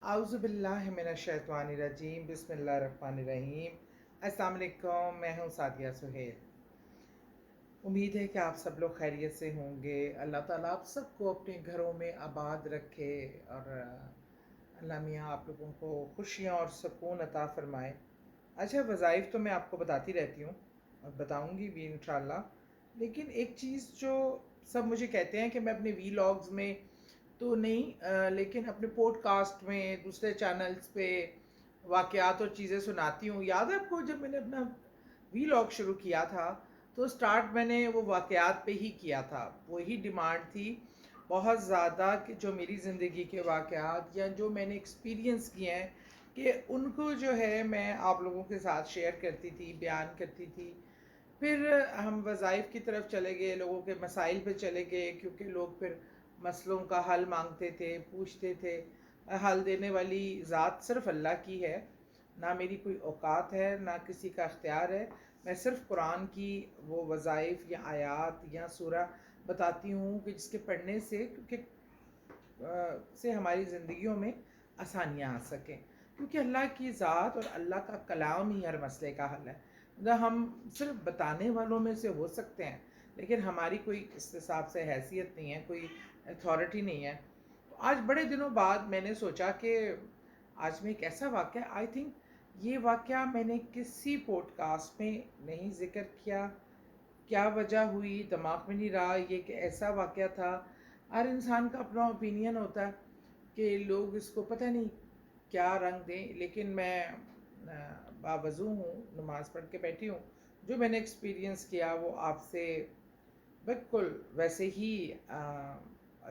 اعوذ باللہ من الشیطان الرجیم بسم اللہ الرحمن الرحیم۔ السلام علیکم، میں ہوں سعدیہ سہیل۔ امید ہے کہ آپ سب لوگ خیریت سے ہوں گے۔ اللہ تعالیٰ آپ سب کو اپنے گھروں میں آباد رکھے اور اللہ میاں آپ لوگوں کو خوشیاں اور سکون عطا فرمائے۔ اچھا، وظائف تو میں آپ کو بتاتی رہتی ہوں اور بتاؤں گی بھی انشاءاللہ، لیکن ایک چیز جو سب مجھے کہتے ہیں کہ میں اپنے وی لاگز میں تو نہیں لیکن اپنے پوڈ کاسٹ میں دوسرے چینلز پہ واقعات اور چیزیں سناتی ہوں۔ یاد ہے آپ کو جب میں نے اپنا وی لاگ شروع کیا تھا تو سٹارٹ میں نے وہ واقعات پہ ہی کیا تھا، وہی ڈیمانڈ تھی بہت زیادہ کہ جو میری زندگی کے واقعات یا جو میں نے ایکسپیرینس کیے ہیں کہ ان کو جو ہے میں آپ لوگوں کے ساتھ شیئر کرتی تھی، بیان کرتی تھی۔ پھر ہم وظائف کی طرف چلے گئے، لوگوں کے مسائل پہ چلے گئے، کیونکہ لوگ پھر مسئلوں کا حل مانگتے تھے، پوچھتے تھے۔ حل دینے والی ذات صرف اللہ کی ہے، نہ میری کوئی اوقات ہے نہ کسی کا اختیار ہے۔ میں صرف قرآن کی وہ وظائف یا آیات یا سورہ بتاتی ہوں کہ جس کے پڑھنے سے سے ہماری زندگیوں میں آسانیاں آ سکیں، کیونکہ اللہ کی ذات اور اللہ کا کلام ہی ہر مسئلے کا حل ہے۔ ہم صرف بتانے والوں میں سے ہو سکتے ہیں، لیکن ہماری کوئی اس حساب سے حیثیت نہیں ہے، کوئی اتھارٹی نہیں ہے۔ آج بڑے دنوں بعد میں نے سوچا کہ آج میں ایک ایسا واقعہ، آئی تھنک یہ واقعہ میں نے کسی پوڈ کاسٹ میں نہیں ذکر کیا، کیا وجہ ہوئی دماغ میں نہیں رہا۔ یہ کہ ایسا واقعہ تھا، ہر انسان کا اپنا اوپینین ہوتا ہے کہ لوگ اس کو پتہ نہیں کیا رنگ دیں، لیکن میں باوضو ہوں، نماز پڑھ کے بیٹھی ہوں، جو میں نے ایکسپیرینس کیا وہ آپ سے بالکل ویسے ہی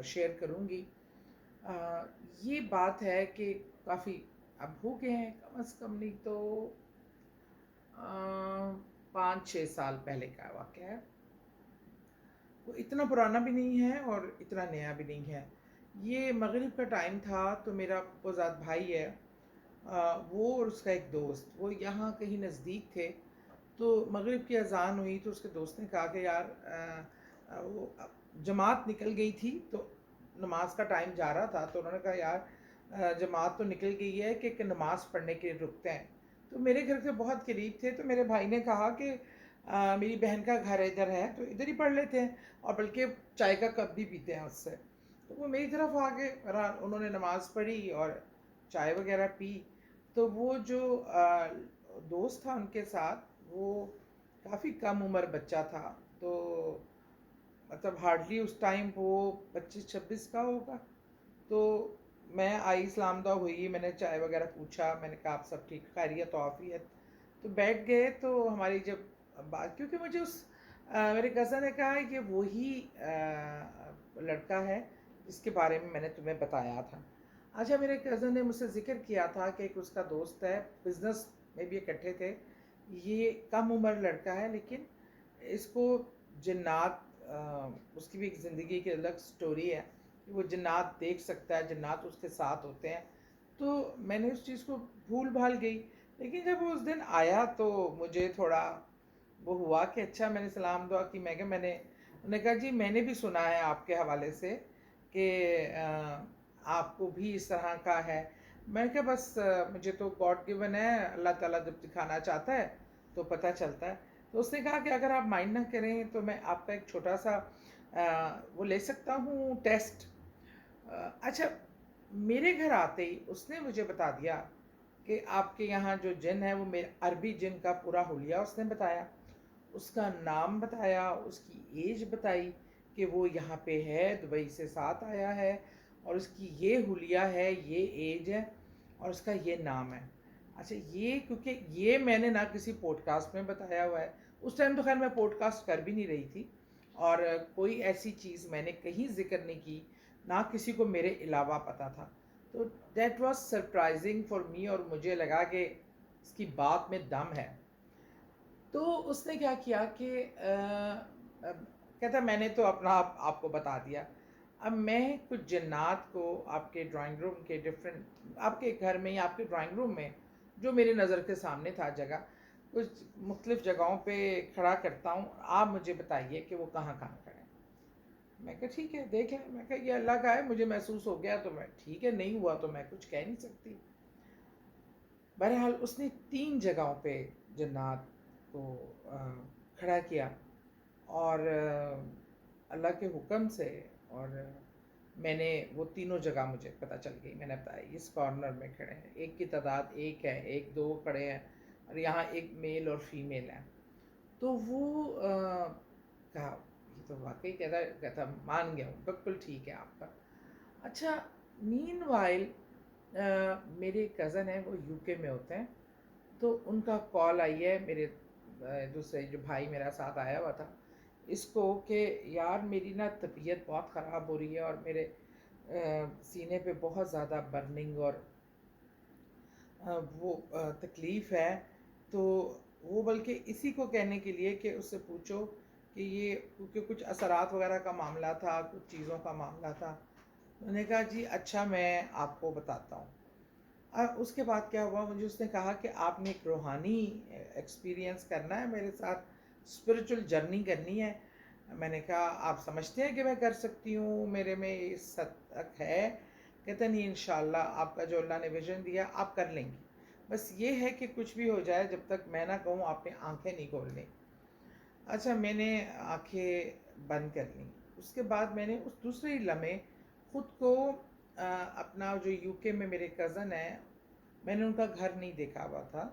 شیئر کروں گی۔ یہ بات ہے کہ کافی اب ہو گئے ہیں، کم از کم نہیں تو 5-6 سال پہلے کا واقعہ ہے۔ وہ اتنا پرانا بھی نہیں ہے اور اتنا نیا بھی نہیں ہے۔ یہ مغرب کا ٹائم تھا تو میرا پھوپھوزاد بھائی ہے، وہ اور اس کا ایک دوست، وہ یہاں کہیں نزدیک تھے۔ تو مغرب کی اذان ہوئی تو اس کے دوست نے کہا کہ یار وہ جماعت نکل گئی تھی تو نماز کا ٹائم جا رہا تھا، تو انہوں نے کہا یار جماعت تو نکل گئی ہے کہ نماز پڑھنے کے لیے رکتے ہیں۔ تو میرے گھر کے بہت قریب تھے، تو میرے بھائی نے کہا کہ میری بہن کا گھر ادھر ہے تو ادھر ہی پڑھ لیتے ہیں، اور بلکہ چائے کا کپ بھی پیتے ہیں اس سے۔ تو وہ میری طرف آ گئے، انہوں نے نماز پڑھی اور چائے وغیرہ پی۔ تو وہ جو دوست تھا ان کے ساتھ، وہ کافی کم عمر بچہ تھا، تو مطلب ہارڈلی اس ٹائم وہ 25-26 کا ہوگا۔ تو میں آئی، سلام دعا ہوئی، میں نے چائے وغیرہ پوچھا، میں نے کہا آپ سب ٹھیک، خیریت و عافیت؟ تو بیٹھ گئے۔ تو ہماری جب بات، کیونکہ مجھے میرے کزن نے کہا کہ وہی لڑکا ہے جس کے بارے میں نے تمہیں بتایا تھا۔ اچھا، میرے کزن نے مجھ سے ذکر کیا تھا کہ ایک اس کا دوست ہے، بزنس میں بھی اکٹھے تھے، یہ کم عمر لڑکا ہے لیکن اس کو جنات، اس کی بھی ایک زندگی کی الگ سٹوری ہے کہ وہ جنات دیکھ سکتا ہے، جنات اس کے ساتھ ہوتے ہیں۔ تو میں نے اس چیز کو بھول بھال گئی، لیکن جب وہ اس دن آیا تو مجھے تھوڑا وہ ہوا کہ اچھا، میں نے سلام دعا کی، انہوں نے کہا جی میں نے بھی سنا ہے آپ کے حوالے سے کہ آپ کو بھی اس طرح کا ہے۔ میں نے کہا بس مجھے تو گاڈ گیون ہے، اللہ تعالیٰ جب دکھانا چاہتا ہے تو پتہ چلتا ہے۔ تو اس نے کہا کہ اگر آپ مائنڈ نہ کریں تو میں آپ کا ایک چھوٹا سا وہ لے سکتا ہوں ٹیسٹ۔ اچھا، میرے گھر آتے ہی اس نے مجھے بتا دیا کہ آپ کے یہاں جو جن ہے وہ میرے عربی جن کا پورا حلیہ اس نے بتایا، اس کا نام بتایا، اس کی ایج بتائی کہ وہ یہاں پہ ہے، دبئی سے ساتھ آیا ہے، اور اس کی یہ حلیہ ہے، یہ ایج ہے، اور اس کا یہ نام ہے۔ اچھا، یہ کیونکہ یہ میں نے نہ کسی پوڈ کاسٹ میں بتایا ہوا ہے، اس ٹائم تو خیر میں پوڈ کاسٹ کر بھی نہیں رہی تھی، اور کوئی ایسی چیز میں نے کہیں ذکر نہیں کی، نہ کسی کو میرے علاوہ پتہ تھا۔ تو that was surprising for me, اور مجھے لگا کہ اس کی بات میں دم ہے۔ تو اس نے کیا کیا کہ کہتا میں نے تو اپنا آپ کو بتا دیا، اب میں کچھ جنات کو آپ کے ڈرائنگ روم کے آپ کے گھر میں یا آپ کے ڈرائنگ روم میں جو میری نظر کے سامنے تھا جگہ، کچھ مختلف جگہوں پہ کھڑا کرتا ہوں، آپ مجھے بتائیے کہ وہ کہاں کہاں کھڑے ہیں۔ میں کہا ٹھیک ہے دیکھ لیں، میں کہا یہ اللہ کا ہے، مجھے محسوس ہو گیا تو میں ٹھیک ہے، نہیں ہوا تو میں کچھ کہہ نہیں سکتی۔ بہرحال اس نے 3 جگہوں پہ جنات کو کھڑا کیا، اور اللہ کے حکم سے، اور میں نے وہ تینوں جگہ مجھے پتہ چل گئی، میں نے بتایا اس کارنر میں کھڑے ہیں، ایک کی تعداد ایک ہے، ایک دو کھڑے ہیں، اور یہاں ایک میل اور فیمیل ہے۔ تو وہ کہا یہ تو واقعی کہتا مان گیا ہوں، بالکل ٹھیک ہے آپ کا۔ اچھا، مین وائل میرے کزن ہیں، وہ یو کے میں ہوتے ہیں، تو ان کا کال آئی ہے میرے دوسرے جو بھائی میرا ساتھ آیا ہوا تھا اس کو، کہ یار میری نا طبیعت بہت خراب ہو رہی ہے، اور میرے سینے پہ بہت زیادہ برننگ اور وہ تکلیف ہے، تو وہ بلکہ اسی کو کہنے کے لیے کہ اس سے پوچھو کہ یہ، کیونکہ کچھ اثرات وغیرہ کا معاملہ تھا، کچھ چیزوں کا معاملہ تھا۔ میں نے کہا جی اچھا، میں آپ کو بتاتا ہوں۔ اس کے بعد کیا ہوا، مجھے اس نے کہا کہ آپ نے ایک روحانی ایکسپیرینس کرنا ہے میرے ساتھ، اسپریچول جرنی کرنی ہے۔ میں نے کہا آپ سمجھتے ہیں کہ میں کر سکتی ہوں، میرے میں اس حد تک ہے؟ کہتے نہیں، انشاءاللہ آپ کا جو اللہ نے ویژن دیا آپ کر لیں گی، بس یہ ہے کہ کچھ بھی ہو جائے جب تک میں نہ کہوں آپ نے آنکھیں نہیں کھولنی۔ اچھا، میں نے آنکھیں بند کر لیں۔ اس کے بعد میں نے اس دوسرے ہی لمحے خود کو اپنا جو یو کے میں میرے کزن ہیں، میں نے ان کا گھر نہیں دیکھا ہوا تھا،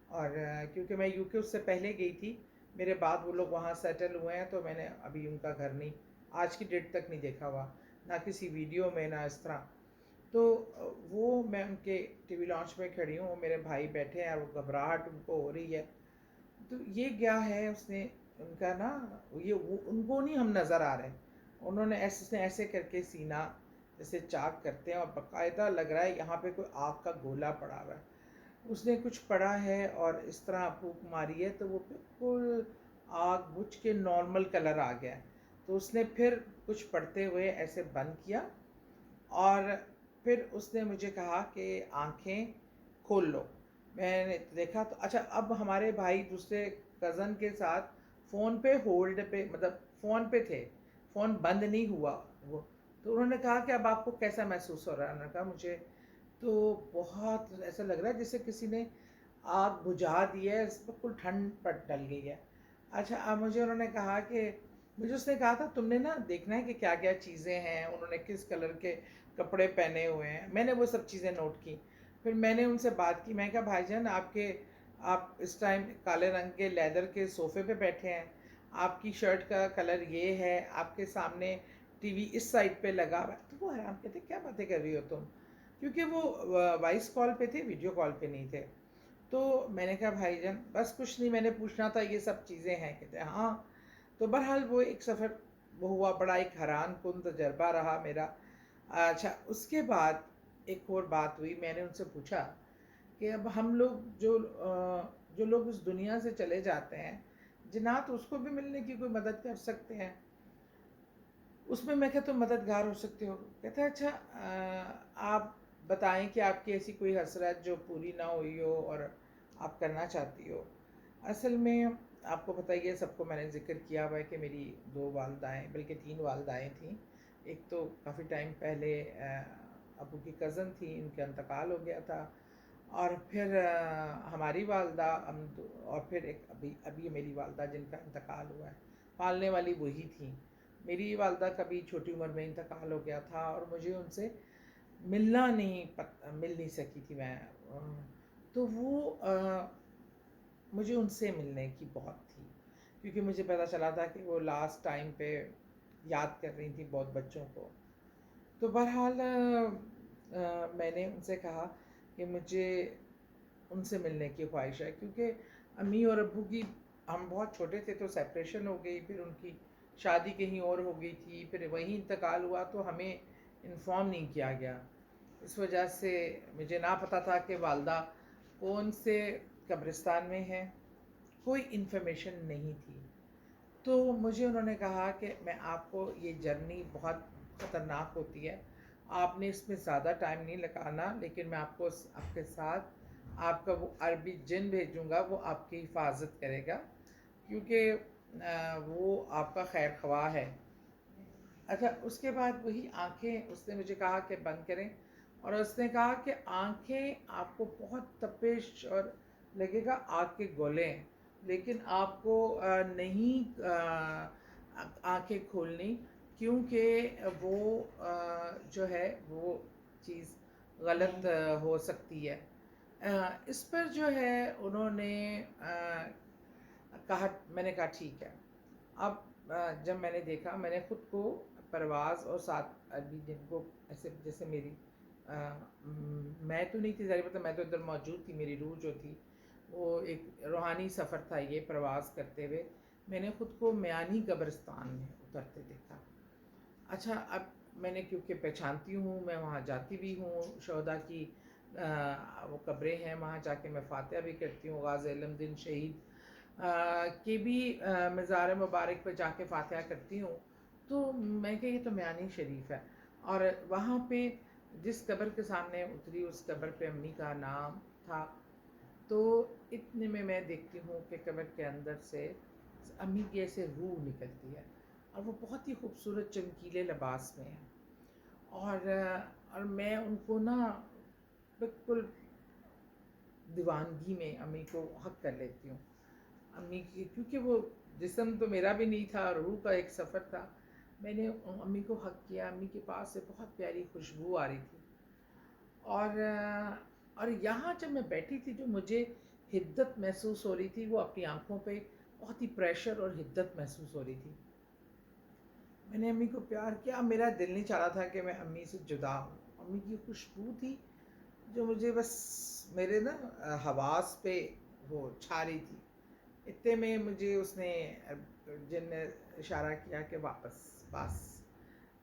اور کیونکہ میں یو کے اس سے پہلے گئی تھی، میرے بعد وہ لوگ وہاں سیٹل ہوئے ہیں، تو میں نے ابھی ان کا گھر نہیں، آج کی ڈیٹ تک نہیں دیکھا ہوا، نہ کسی ویڈیو میں، نہ اس طرح۔ تو وہ میں ان کے ٹی وی لانچ میں کھڑی ہوں، میرے بھائی بیٹھے ہیں اور وہ گھبراہٹ ان کو ہو رہی ہے۔ تو یہ کیا ہے، اس نے ان کا نا، یہ وہ ان کو نہیں ہم نظر آ رہے، انہوں نے ایسے کر کے سینہ جیسے چاک کرتے ہیں، اور باقاعدہ لگ رہا ہے یہاں پہ کوئی آگ کا گولا پڑا ہوا ہے، اس نے کچھ پڑا ہے اور اس طرح پھونک ماری ہے، تو وہ بالکل آگ بجھ کے نارمل کلر آ گیا ہے۔ تو اس نے پھر کچھ پڑھتے ہوئے ایسے بند کیا، اور پھر اس نے مجھے کہا کہ آنکھیں کھول لو۔ میں نے دیکھا تو اچھا، اب ہمارے بھائی دوسرے کزن کے ساتھ فون پہ ہولڈ پہ، مطلب فون پہ تھے، فون بند نہیں ہوا وہ۔ تو انہوں نے کہا کہ اب آپ کو کیسا محسوس ہو رہا ہے؟ انہوں نے کہا مجھے تو بہت ایسا لگ رہا ہے جیسے کسی نے آگ بجھا دی ہے، بالکل ٹھنڈ پر ڈل گئی ہے۔ اچھا، اب مجھے انہوں نے کہا کہ مجھے اس نے کہا تھا تم نے نا دیکھنا ہے کہ کیا کیا چیزیں ہیں، انہوں نے کس کلر کے کپڑے پہنے ہوئے ہیں، میں نے وہ سب چیزیں نوٹ کی۔ پھر میں نے ان سے بات کی، میں کہا بھائی جان آپ اس ٹائم کالے رنگ کے لیدر کے صوفے پہ بیٹھے ہیں، آپ کی شرٹ کا کلر یہ ہے، آپ کے سامنے ٹی وی اس سائڈ پہ لگا ہوا ہے۔ تو وہ حیران کہتے کیا باتیں کر رہی ہو تم، کیونکہ وہ وائس کال پہ تھے، ویڈیو کال پہ نہیں تھے۔ تو میں نے کہا بھائی جان بس کچھ نہیں، میں نے پوچھنا تھا یہ سب چیزیں ہیں؟ کہتے ہاں۔ تو بہرحال وہ ایک سفر وہ ہوا، بڑا ایک حیران کن تجربہ رہا میرا۔ اچھا، اس کے بعد ایک اور بات ہوئی، میں نے ان سے پوچھا کہ اب ہم لوگ جو لوگ اس دنیا سے چلے جاتے ہیں، جنات اس کو بھی ملنے کی کوئی مدد کر سکتے ہیں؟ اس میں کہا تم مددگار ہو سکتے ہو؟ کہتا ہے اچھا، آپ بتائیں کہ آپ کی ایسی کوئی حسرت جو پوری نہ ہوئی ہو اور آپ کرنا چاہتی ہو۔ اصل میں آپ کو پتہ ہی ہے، سب کو میں نے ذکر کیا ہوا ہے کہ میری 2 والدائیں، بلکہ 3 والدائیں تھیں۔ ایک تو کافی ٹائم پہلے ابو کی کزن تھی، ان کا انتقال ہو گیا تھا، اور پھر ہماری والدہ، اور پھر ایک ابھی میری والدہ جن کا انتقال ہوا ہے، پالنے والی وہی تھیں۔ میری والدہ کا بھی چھوٹی عمر میں انتقال ہو گیا تھا، اور مجھے ان سے مل نہیں سکی تھی میں۔ تو وہ مجھے ان سے ملنے کی بہت تھی، کیونکہ مجھے پتہ چلا تھا کہ وہ لاسٹ ٹائم پہ یاد کر رہی تھیں بہت بچوں کو۔ تو بہرحال میں نے ان سے کہا کہ مجھے ان سے ملنے کی خواہش ہے، کیونکہ امی اور ابو کی، ہم بہت چھوٹے تھے تو سیپریشن ہو گئی، پھر ان کی شادی کہیں اور ہو گئی تھی، پھر وہیں انتقال ہوا، تو ہمیں انفارم نہیں کیا گیا۔ اس وجہ سے مجھے نہ پتہ تھا کہ والدہ کون سے قبرستان میں ہے، کوئی انفارمیشن نہیں تھی۔ تو مجھے انہوں نے کہا کہ میں آپ کو، یہ جرنی بہت خطرناک ہوتی ہے، آپ نے اس میں زیادہ ٹائم نہیں لگانا، لیکن میں آپ کو آپ کے ساتھ آپ کا وہ عربی جن بھیجوں گا، وہ آپ کی حفاظت کرے گا، کیونکہ وہ آپ کا خیر خواہ ہے۔ اچھا اس کے بعد وہی آنکھیں اس نے مجھے کہا کہ بند کریں، اور اس نے کہا کہ آنکھیں آپ کو بہت تپش اور لگے گا آگ کے گولے ہیں، لیکن آپ کو نہیں آنکھیں کھولنی، کیونکہ وہ جو ہے وہ چیز غلط ہو سکتی ہے۔ اس پر جو ہے انہوں نے کہا، میں نے کہا ٹھیک ہے۔ اب جب میں نے دیکھا، میں نے خود کو پرواز اور ساتھ ابھی جن کو ایسے جیسے میری میں تو نہیں تھی ظاہر مطلب میں تو ادھر موجود تھی، میری روح جو تھی وہ ایک روحانی سفر تھا یہ پرواز کرتے ہوئے، میں نے خود کو میانی قبرستان میں اترتے دیکھا۔ اچھا اب میں نے کیونکہ پہچانتی ہوں، میں وہاں جاتی بھی ہوں، شہداء کی وہ قبریں ہیں، وہاں جا کے میں فاتحہ بھی کرتی ہوں، غازی علم دین شہید کے بھی مزار مبارک پہ جا کے فاتحہ کرتی ہوں، تو میں کہ یہ تو میانی شریف ہے، اور وہاں پہ جس قبر کے سامنے اتری اس قبر پہ امی کا نام تھا، تو اتنے میں دیکھتی ہوں کہ قبر کے اندر سے امی کی ایسے روح نکلتی ہے، اور وہ بہت ہی خوبصورت چمکیلے لباس میں ہیں، اور میں ان کو نا بالکل دیوانگی میں امی کو حق کر لیتی ہوں امی کی، کیونکہ وہ جسم تو میرا بھی نہیں تھا، روح کا ایک سفر تھا، میں نے امی کو حق کیا، امی کے پاس سے بہت پیاری خوشبو آ رہی تھی، اور یہاں جب میں بیٹھی تھی جو مجھے حدت محسوس ہو رہی تھی، وہ اپنی آنکھوں پہ بہت ہی پریشر اور حدت محسوس ہو رہی تھی۔ میں نے امی کو پیار کیا، میرا دل نہیں چاہ رہا تھا کہ میں امی سے جدا ہوں، امی کی خوشبو تھی جو مجھے بس میرے نا حواس پہ وہ چھا رہی تھی، اتنے میں مجھے اس نے جن نے اشارہ کیا کہ واپس بس،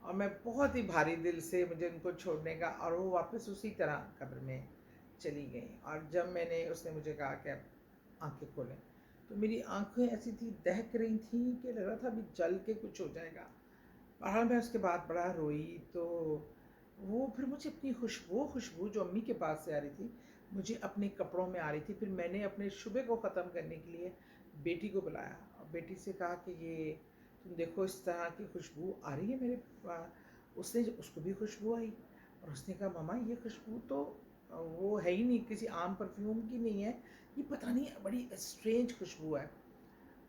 اور میں بہت ہی بھاری دل سے مجھے ان کو چھوڑنے کا، اور وہ واپس اسی طرح قبر میں چلی گئیں، اور جب میں نے اس نے مجھے کہا کہ اب آنکھیں کھولیں، تو میری آنکھیں ایسی تھی دہک رہی تھیں کہ لگ رہا تھا ابھی جل کے کچھ ہو جائے گا۔ بہرحال میں اس کے بعد بڑا روئی، تو وہ پھر مجھے اپنی خوشبو جو امی کے پاس سے آ رہی تھی مجھے اپنے کپڑوں میں آ رہی تھی، پھر میں نے اپنے شبے کو ختم کرنے کے لیے بیٹی کو بلایا اور بیٹی سے کہا کہ یہ تم دیکھو اس طرح کی خوشبو آ رہی ہے میرے اس نے اس کو بھی خوشبو آئی، اور اس نے کہا ماما یہ خوشبو تو وہ ہے ہی نہیں، کسی عام پرفیوم کی نہیں ہے، یہ پتہ نہیں بڑی اسٹرینج خوشبو ہے۔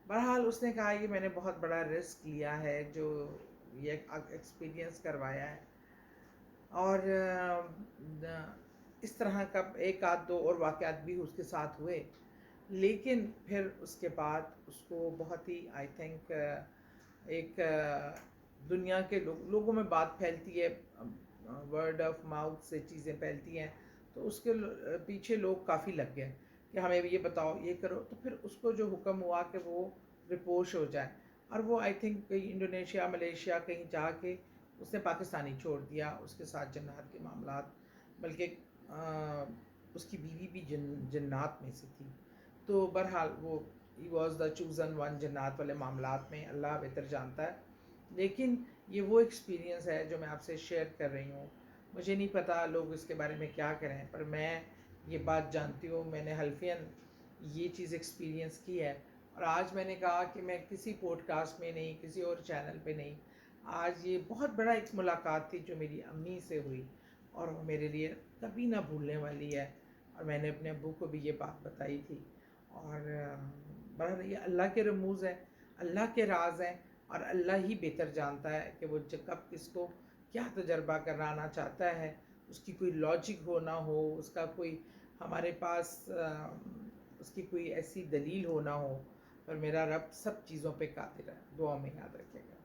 بہرحال اس نے کہا یہ میں نے بہت بڑا رسک لیا ہے جو یہ ایکسپیرینس کروایا ہے، اور اس طرح کا ایک آدھ دو اور واقعات بھی اس کے ساتھ ہوئے، لیکن پھر اس کے بعد اس کو بہت ہی آئی تھنک ایک دنیا کے لوگوں میں بات پھیلتی ہے، ورڈ آف ماؤتھ سے چیزیں پھیلتی ہیں، تو اس کے پیچھے لوگ کافی لگ گئے کہ ہمیں یہ بتاؤ یہ کرو، تو پھر اس کو جو حکم ہوا کہ وہ رپوش ہو جائے، اور وہ آئی تھنک کہیں انڈونیشیا ملیشیا کہیں جا کے اس نے پاکستانی چھوڑ دیا، اس کے ساتھ جنات کے معاملات، بلکہ اس کی بیوی بھی جنات میں سے تھی، تو بہرحال وہ he was the chosen one, جنات والے معاملات میں اللہ بہتر جانتا ہے، لیکن یہ وہ ایکسپیرینس ہے جو میں آپ سے شیئر کر رہی ہوں۔ مجھے نہیں پتا لوگ اس کے بارے میں کیا کریں، پر میں یہ بات جانتی ہوں، میں نے حلفیاً یہ چیز ایکسپیرینس کی ہے، اور آج میں نے کہا کہ میں کسی پوڈ کاسٹ میں نہیں، کسی اور چینل پہ نہیں، آج یہ بہت بڑا ایک ملاقات تھی جو میری امی سے ہوئی، اور وہ میرے لیے کبھی نہ بھولنے والی ہے، اور میں نے اپنے ابو کو بھی یہ بات بتائی تھی، اور بہرحال یہ اللہ کے رموز ہیں، اللہ کے راز ہیں، اور اللہ ہی بہتر جانتا ہے کہ وہ کب کس کو کیا تجربہ کرانا چاہتا ہے، اس کی کوئی لاجک ہو نہ ہو، اس کا کوئی ہمارے پاس اس کی کوئی ایسی دلیل ہو نہ ہو، پر میرا رب سب چیزوں پہ قادر ہے، دعا میں یاد رکھے گا۔